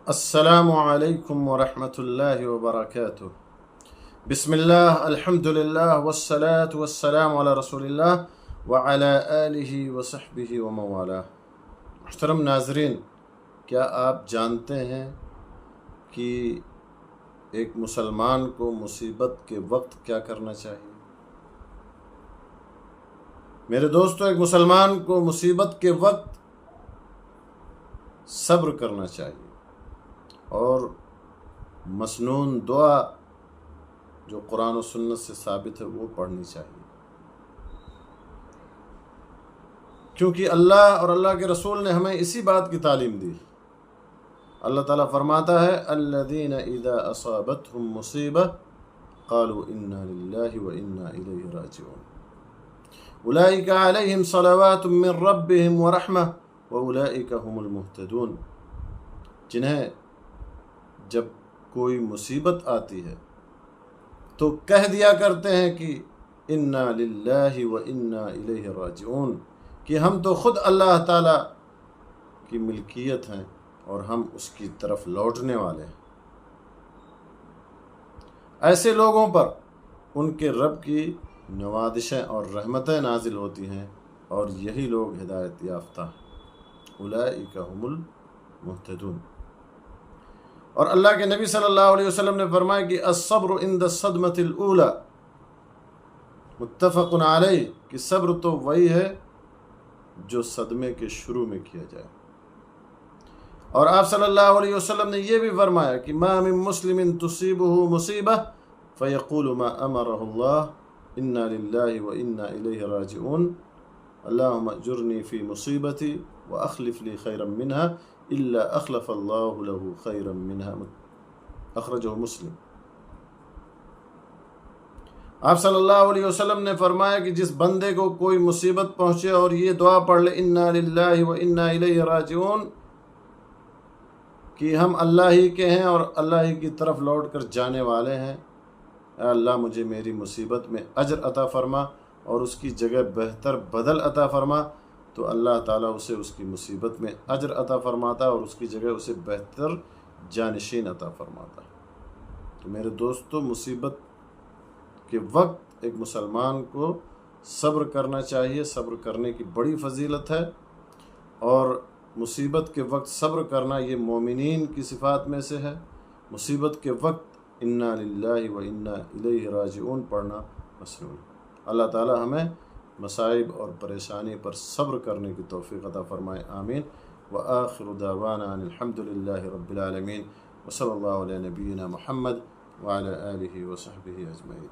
السلام علیکم ورحمۃ اللہ وبرکاتہ۔ بسم اللہ، الحمد للہ، والصلاة والسلام علی رسول اللہ وعلی آلہ وصحبہ ومن والہ۔ محترم ناظرین، کیا آپ جانتے ہیں کہ ایک مسلمان کو مصیبت کے وقت کیا کرنا چاہیے؟ میرے دوستو، ایک مسلمان کو مصیبت کے وقت صبر کرنا چاہیے اور مسنون دعا جو قرآن و سنت سے ثابت ہے وہ پڑھنی چاہیے، کیونکہ اللہ اور اللہ کے رسول نے ہمیں اسی بات کی تعلیم دی۔ اللہ تعالیٰ فرماتا ہے الذین اذا اصابتهم مصیبہ قالوا انا للہ وانا الیہ راجعون اولئک علیہم صلوات من ربہم ورحمہ واولئک هم المہتدون۔ جنہیں جب کوئی مصیبت آتی ہے تو کہہ دیا کرتے ہیں کہ انا للہ و انا الیہ راجعون، کہ ہم تو خود اللہ تعالیٰ کی ملکیت ہیں اور ہم اس کی طرف لوٹنے والے ہیں۔ ایسے لوگوں پر ان کے رب کی نوازشیں اور رحمتیں نازل ہوتی ہیں اور یہی لوگ ہدایت یافتہ ہیں۔ اولئک هم المہتدون۔ اور اللہ کے نبی صلی اللہ علیہ وسلم نے فرمایا کہ الصبر عند الصدمۃ الاولی، متفق علیہ، کہ صبر تو وہی ہے جو صدمے کے شروع میں کیا جائے۔ اور آپ صلی اللہ علیہ وسلم نے یہ بھی فرمایا کہ ما من مسلم تصیبہ مصیبہ فیقول ما امرہ اللہ انا للہ وانا الیہ راجعون اللہم اجرنی فی مصیبتی واخلف لی خیرا منہا الا اخلف اللہ له خیرا منہا، اخرجہ مسلم۔ آپ صلی اللہ علیہ وسلم نے فرمایا کہ جس بندے کو کوئی مصیبت پہنچے اور یہ دعا پڑھ لے انا للہ و انا الیہ راجعون، کہ ہم اللہ ہی کے ہیں اور اللہ ہی کی طرف لوٹ کر جانے والے ہیں، اے اللہ مجھے میری مصیبت میں اجر عطا فرما اور اس کی جگہ بہتر بدل عطا فرما، تو اللہ تعالیٰ اسے اس کی مصیبت میں اجر عطا فرماتا اور اس کی جگہ اسے بہتر جانشین عطا فرماتا۔ تو میرے دوستو، مصیبت کے وقت ایک مسلمان کو صبر کرنا چاہیے۔ صبر کرنے کی بڑی فضیلت ہے، اور مصیبت کے وقت صبر کرنا یہ مومنین کی صفات میں سے ہے۔ مصیبت کے وقت انا للہ و انا الیہ راجعون پڑھنا مسنون۔ اللہ تعالیٰ ہمیں مصائب اور پریشانی پر صبر کرنے کی توفیق عطا فرمائے، آمین۔ وآخر دعوانا ان الحمد للہ رب العالمین، وصلی اللہ علی نبینا محمد وعلی آلہ وصحبہ اجمعین۔